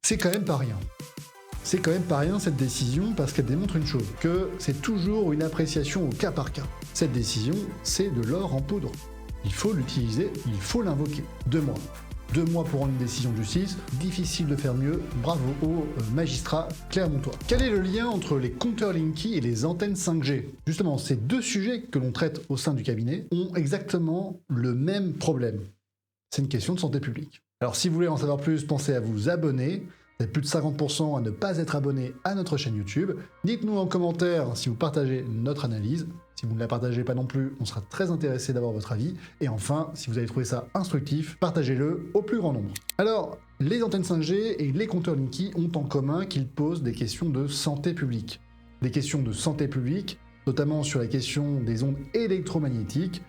C'est quand même pas rien. C'est quand même pas rien cette décision parce qu'elle démontre une chose, que c'est toujours une appréciation au cas par cas. Cette décision, c'est de l'or en poudre. Il faut l'utiliser, il faut l'invoquer. 2 mois. 2 mois pour rendre une décision de justice, difficile de faire mieux, bravo au magistrat Clermontois. Quel est le lien entre les compteurs Linky et les antennes 5G? Justement, ces 2 sujets que l'on traite au sein du cabinet ont exactement le même problème. C'est une question de santé publique. Alors si vous voulez en savoir plus, pensez à vous abonner. Vous êtes plus de 50% à ne pas être abonné à notre chaîne YouTube. Dites-nous en commentaire si vous partagez notre analyse. Si vous ne la partagez pas non plus, on sera très intéressé d'avoir votre avis. Et enfin, si vous avez trouvé ça instructif, partagez-le au plus grand nombre. Alors, les antennes 5G et les compteurs Linky ont en commun qu'ils posent des questions de santé publique. Des questions de santé publique, notamment sur la question des ondes électromagnétiques,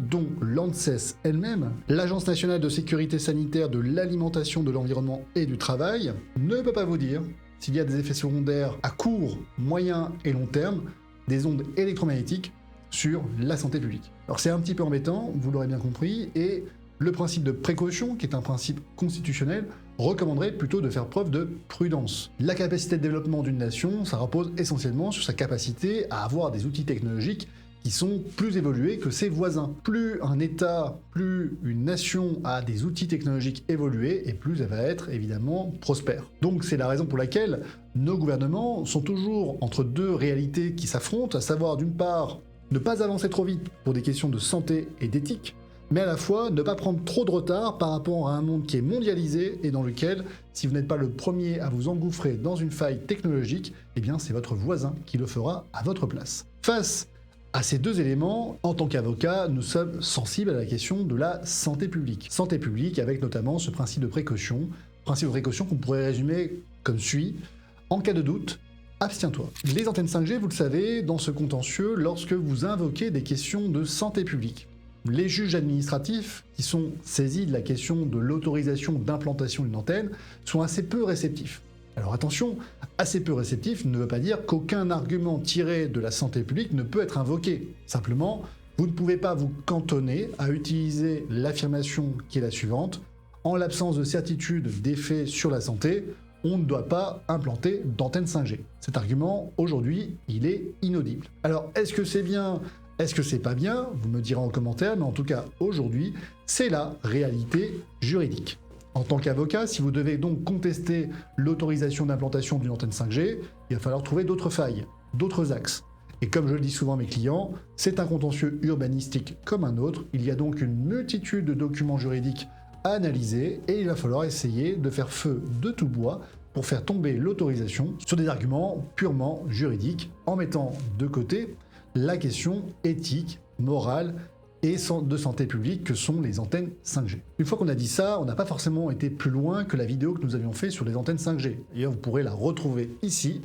dont l'ANSES elle-même, l'Agence nationale de sécurité sanitaire de l'alimentation, de l'environnement et du travail, ne peut pas vous dire s'il y a des effets secondaires à court, moyen et long terme des ondes électromagnétiques sur la santé publique. Alors c'est un petit peu embêtant, vous l'aurez bien compris, et le principe de précaution, qui est un principe constitutionnel, recommanderait plutôt de faire preuve de prudence. La capacité de développement d'une nation, ça repose essentiellement sur sa capacité à avoir des outils technologiques qui sont plus évolués que ses voisins. Plus un État, plus une nation a des outils technologiques évolués, et plus elle va être évidemment prospère. Donc c'est la raison pour laquelle nos gouvernements sont toujours entre 2 réalités qui s'affrontent, à savoir d'une part ne pas avancer trop vite pour des questions de santé et d'éthique, mais à la fois ne pas prendre trop de retard par rapport à un monde qui est mondialisé et dans lequel, si vous n'êtes pas le premier à vous engouffrer dans une faille technologique, eh bien c'est votre voisin qui le fera à votre place. Face à ces 2 éléments, en tant qu'avocat, nous sommes sensibles à la question de la santé publique. Santé publique avec notamment ce principe de précaution qu'on pourrait résumer comme suit: en cas de doute, abstiens-toi. Les antennes 5G, vous le savez, dans ce contentieux, lorsque vous invoquez des questions de santé publique, les juges administratifs qui sont saisis de la question de l'autorisation d'implantation d'une antenne sont assez peu réceptifs. Alors attention, assez peu réceptif ne veut pas dire qu'aucun argument tiré de la santé publique ne peut être invoqué. Simplement, vous ne pouvez pas vous cantonner à utiliser l'affirmation qui est la suivante: en l'absence de certitude d'effet sur la santé, on ne doit pas implanter d'antenne 5G. Cet argument, aujourd'hui, il est inaudible. Alors, est-ce que c'est bien? Est-ce que c'est pas bien? Vous me direz en commentaire, mais en tout cas, aujourd'hui, c'est la réalité juridique. En tant qu'avocat, si vous devez donc contester l'autorisation d'implantation d'une antenne 5G, il va falloir trouver d'autres failles, d'autres axes. Et comme je le dis souvent à mes clients, c'est un contentieux urbanistique comme un autre, il y a donc une multitude de documents juridiques à analyser et il va falloir essayer de faire feu de tout bois pour faire tomber l'autorisation sur des arguments purement juridiques, en mettant de côté la question éthique, morale et de santé publique que sont les antennes 5G. Une fois qu'on a dit ça, on n'a pas forcément été plus loin que la vidéo que nous avions fait sur les antennes 5G. D'ailleurs, vous pourrez la retrouver ici.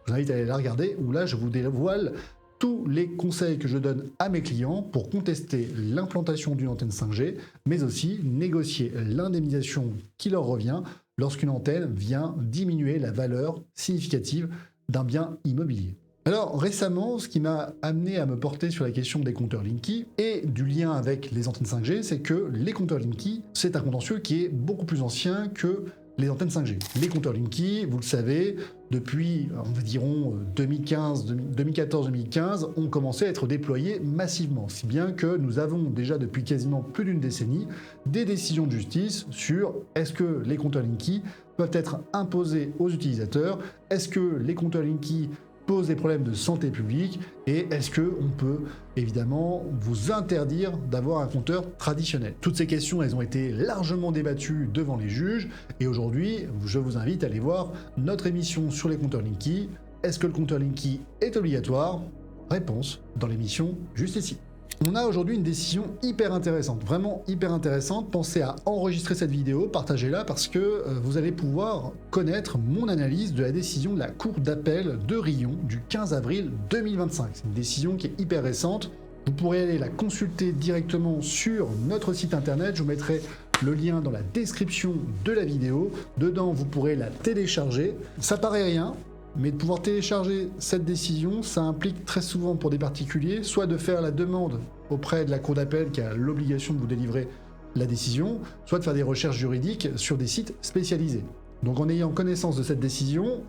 Je vous invite à aller la regarder, où là, je vous dévoile tous les conseils que je donne à mes clients pour contester l'implantation d'une antenne 5G, mais aussi négocier l'indemnisation qui leur revient lorsqu'une antenne vient diminuer la valeur significative d'un bien immobilier. Alors récemment, ce qui m'a amené à me porter sur la question des compteurs Linky et du lien avec les antennes 5G, c'est que les compteurs Linky, c'est un contentieux qui est beaucoup plus ancien que les antennes 5G. Les compteurs Linky, vous le savez, depuis environ 2014-2015, ont commencé à être déployés massivement, si bien que nous avons déjà depuis quasiment plus d'une décennie des décisions de justice sur est-ce que les compteurs Linky peuvent être imposés aux utilisateurs, est-ce que les compteurs Linky pose des problèmes de santé publique et est-ce qu'on peut évidemment vous interdire d'avoir un compteur traditionnel. Toutes ces questions, elles ont été largement débattues devant les juges et aujourd'hui, je vous invite à aller voir notre émission sur les compteurs Linky. Est-ce que le compteur Linky est obligatoire? Réponse dans l'émission juste ici. On a aujourd'hui une décision hyper intéressante, vraiment hyper intéressante. Pensez à enregistrer cette vidéo, partagez-la parce que vous allez pouvoir connaître mon analyse de la décision de la Cour d'appel de Riom du 15 avril 2025. C'est une décision qui est hyper récente. Vous pourrez aller la consulter directement sur notre site internet. Je vous mettrai le lien dans la description de la vidéo. Dedans, vous pourrez la télécharger. Ça paraît rien, mais de pouvoir télécharger cette décision, ça implique très souvent pour des particuliers, soit de faire la demande auprès de la Cour d'appel qui a l'obligation de vous délivrer la décision, soit de faire des recherches juridiques sur des sites spécialisés. Donc en ayant connaissance de cette décision,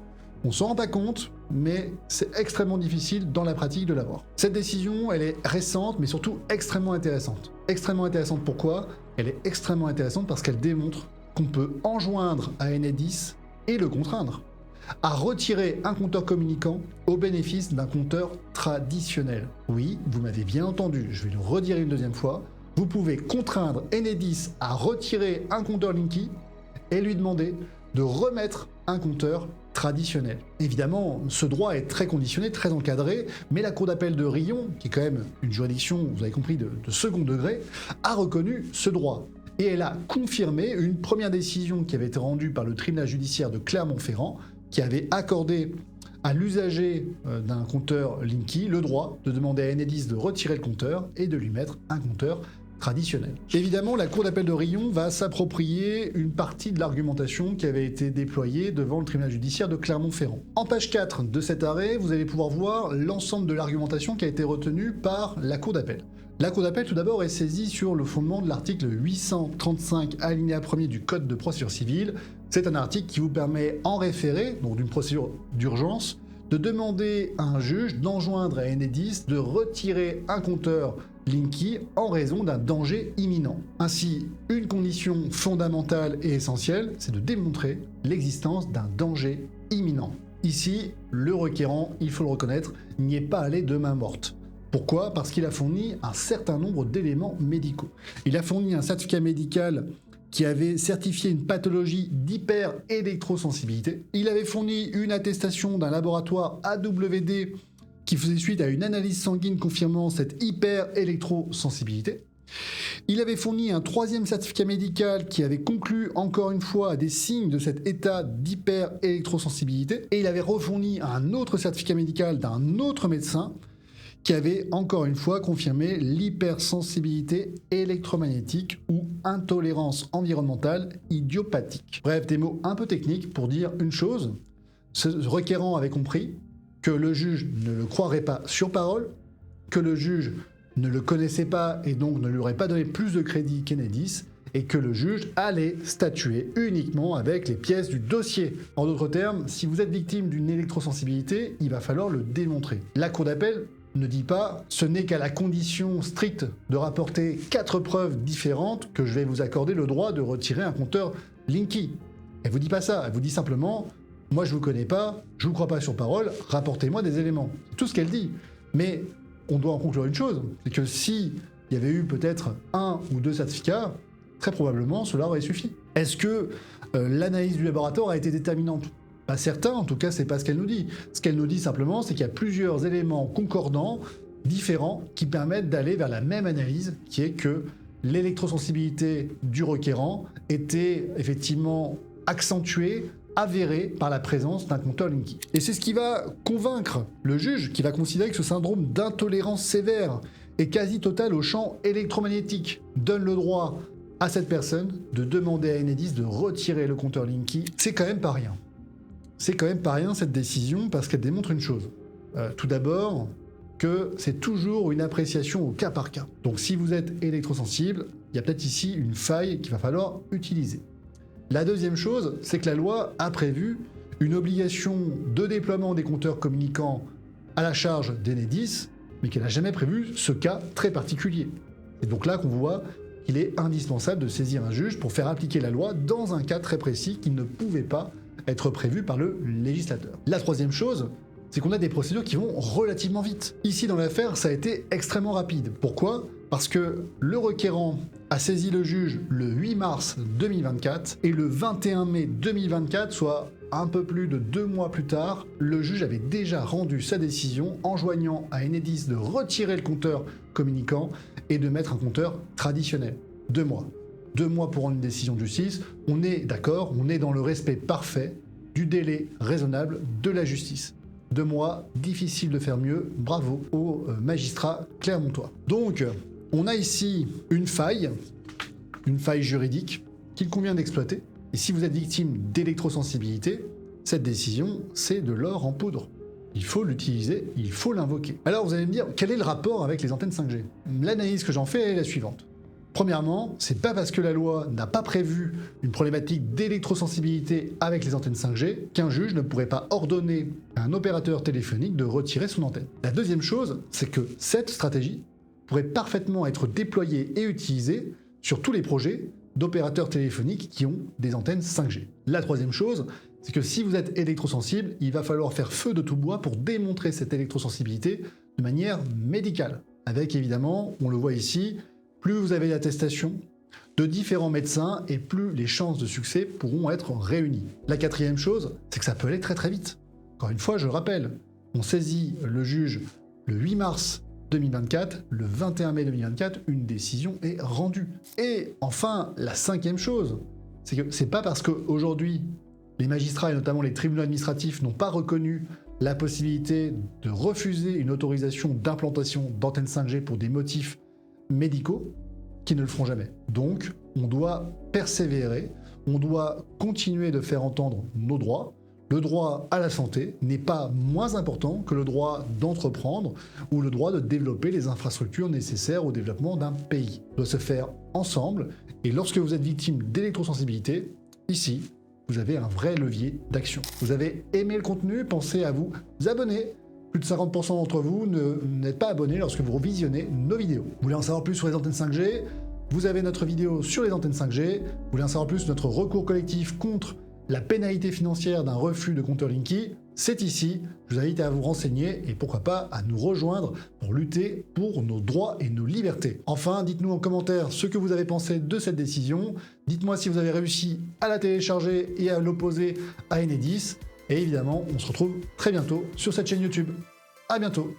on s'en rend pas compte, mais c'est extrêmement difficile dans la pratique de l'avoir. Cette décision, elle est récente, mais surtout extrêmement intéressante. Extrêmement intéressante pourquoi? Elle est extrêmement intéressante parce qu'elle démontre qu'on peut enjoindre à Enedis et le contraindre à retirer un compteur communicant au bénéfice d'un compteur traditionnel. Oui, vous m'avez bien entendu, je vais le redire une deuxième fois. Vous pouvez contraindre Enedis à retirer un compteur Linky et lui demander de remettre un compteur traditionnel. Évidemment, ce droit est très conditionné, très encadré, mais la Cour d'appel de Riom, qui est quand même une juridiction, vous avez compris, de second degré, a reconnu ce droit. Et elle a confirmé une première décision qui avait été rendue par le tribunal judiciaire de Clermont-Ferrand, qui avait accordé à l'usager d'un compteur Linky le droit de demander à Enedis de retirer le compteur et de lui mettre un compteur traditionnel. Évidemment, la Cour d'appel de Riom va s'approprier une partie de l'argumentation qui avait été déployée devant le tribunal judiciaire de Clermont-Ferrand. En page 4 de cet arrêt, vous allez pouvoir voir l'ensemble de l'argumentation qui a été retenue par la Cour d'appel. La Cour d'appel, tout d'abord, est saisie sur le fondement de l'article 835 alinéa 1er du Code de procédure civile. C'est un article qui vous permet, en référé, donc d'une procédure d'urgence, de demander à un juge d'enjoindre à Enedis de retirer un compteur Linky en raison d'un danger imminent. Ainsi, une condition fondamentale et essentielle, c'est de démontrer l'existence d'un danger imminent. Ici, le requérant, il faut le reconnaître, n'y est pas allé de main morte. Pourquoi? Parce qu'il a fourni un certain nombre d'éléments médicaux. Il a fourni un certificat médical qui avait certifié une pathologie d'hyper-électrosensibilité. Il avait fourni une attestation d'un laboratoire AWD qui faisait suite à une analyse sanguine confirmant cette hyper-électrosensibilité. Il avait fourni un troisième certificat médical qui avait conclu encore une fois à des signes de cet état d'hyper-électrosensibilité. Et il avait refourni un autre certificat médical d'un autre médecin qui avait encore une fois confirmé l'hypersensibilité électromagnétique ou intolérance environnementale idiopathique. Bref, des mots un peu techniques pour dire une chose, ce requérant avait compris que le juge ne le croirait pas sur parole, que le juge ne le connaissait pas et donc ne lui aurait pas donné plus de crédit qu'Enedis, et que le juge allait statuer uniquement avec les pièces du dossier. En d'autres termes, si vous êtes victime d'une électrosensibilité, il va falloir le démontrer. La Cour d'appel ne dit pas « ce n'est qu'à la condition stricte de rapporter 4 preuves différentes que je vais vous accorder le droit de retirer un compteur Linky ». Elle vous dit pas ça, elle vous dit simplement « moi je vous connais pas, je vous crois pas sur parole, rapportez-moi des éléments ». C'est tout ce qu'elle dit. Mais on doit en conclure une chose, c'est que si il y avait eu peut-être 1 ou 2 certificats, très probablement cela aurait suffi. Est-ce que l'analyse du laboratoire a été déterminante ? Pas certain, en tout cas, c'est pas ce qu'elle nous dit. Ce qu'elle nous dit simplement, c'est qu'il y a plusieurs éléments concordants, différents, qui permettent d'aller vers la même analyse, qui est que l'électrosensibilité du requérant était effectivement accentuée, avérée par la présence d'un compteur Linky. Et c'est ce qui va convaincre le juge, qui va considérer que ce syndrome d'intolérance sévère et quasi totale au champ électromagnétique donne le droit à cette personne de demander à Enedis de retirer le compteur Linky. C'est quand même pas rien. C'est quand même pas rien cette décision parce qu'elle démontre une chose. Tout d'abord, que c'est toujours une appréciation au cas par cas. Donc si vous êtes électrosensible, il y a peut-être ici une faille qu'il va falloir utiliser. La deuxième chose, c'est que la loi a prévu une obligation de déploiement des compteurs communicants à la charge d'Enedis, mais qu'elle n'a jamais prévu ce cas très particulier. Et donc là qu'on voit qu'il est indispensable de saisir un juge pour faire appliquer la loi dans un cas très précis qui ne pouvait pas être prévu par le législateur. La troisième chose, c'est qu'on a des procédures qui vont relativement vite. Ici dans l'affaire, ça a été extrêmement rapide. Pourquoi ? Parce que le requérant a saisi le juge le 8 mars 2024 et le 21 mai 2024, soit un peu plus de 2 mois plus tard, le juge avait déjà rendu sa décision enjoignant à Enedis de retirer le compteur communicant et de mettre un compteur traditionnel. 2 mois. 2 mois pour rendre une décision de justice, on est d'accord, on est dans le respect parfait du délai raisonnable de la justice. 2 mois, difficile de faire mieux, bravo aux magistrats clermontois. Donc, on a ici une faille juridique qu'il convient d'exploiter. Et si vous êtes victime d'électrosensibilité, cette décision, c'est de l'or en poudre. Il faut l'utiliser, il faut l'invoquer. Alors vous allez me dire, quel est le rapport avec les antennes 5G ? L'analyse que j'en fais est la suivante. Premièrement, c'est pas parce que la loi n'a pas prévu une problématique d'électrosensibilité avec les antennes 5G qu'un juge ne pourrait pas ordonner à un opérateur téléphonique de retirer son antenne. La deuxième chose, c'est que cette stratégie pourrait parfaitement être déployée et utilisée sur tous les projets d'opérateurs téléphoniques qui ont des antennes 5G. La troisième chose, c'est que si vous êtes électrosensible, il va falloir faire feu de tout bois pour démontrer cette électrosensibilité de manière médicale. Avec évidemment, on le voit ici, plus vous avez d'attestations de différents médecins et plus les chances de succès pourront être réunies. La quatrième chose, c'est que ça peut aller très très vite. Encore une fois, je le rappelle, on saisit le juge le 8 mars 2024, le 21 mai 2024, une décision est rendue. Et enfin, la cinquième chose, c'est que c'est pas parce qu'aujourd'hui, les magistrats et notamment les tribunaux administratifs n'ont pas reconnu la possibilité de refuser une autorisation d'implantation d'antennes 5G pour des motifs médicaux qui ne le feront jamais. Donc, on doit persévérer, on doit continuer de faire entendre nos droits. Le droit à la santé n'est pas moins important que le droit d'entreprendre ou le droit de développer les infrastructures nécessaires au développement d'un pays. Ça doit se faire ensemble, et lorsque vous êtes victime d'électrosensibilité, ici, vous avez un vrai levier d'action. Vous avez aimé le contenu, pensez à vous abonner. Plus de 50% d'entre vous n'êtes pas abonnés lorsque vous visionnez nos vidéos. Vous voulez en savoir plus sur les antennes 5G? Vous avez notre vidéo sur les antennes 5G. Vous voulez en savoir plus sur notre recours collectif contre la pénalité financière d'un refus de compteur Linky? C'est ici. Je vous invite à vous renseigner et pourquoi pas à nous rejoindre pour lutter pour nos droits et nos libertés. Enfin, dites-nous en commentaire ce que vous avez pensé de cette décision. Dites-moi si vous avez réussi à la télécharger et à l'opposer à Enedis. Et évidemment, on se retrouve très bientôt sur cette chaîne YouTube. À bientôt!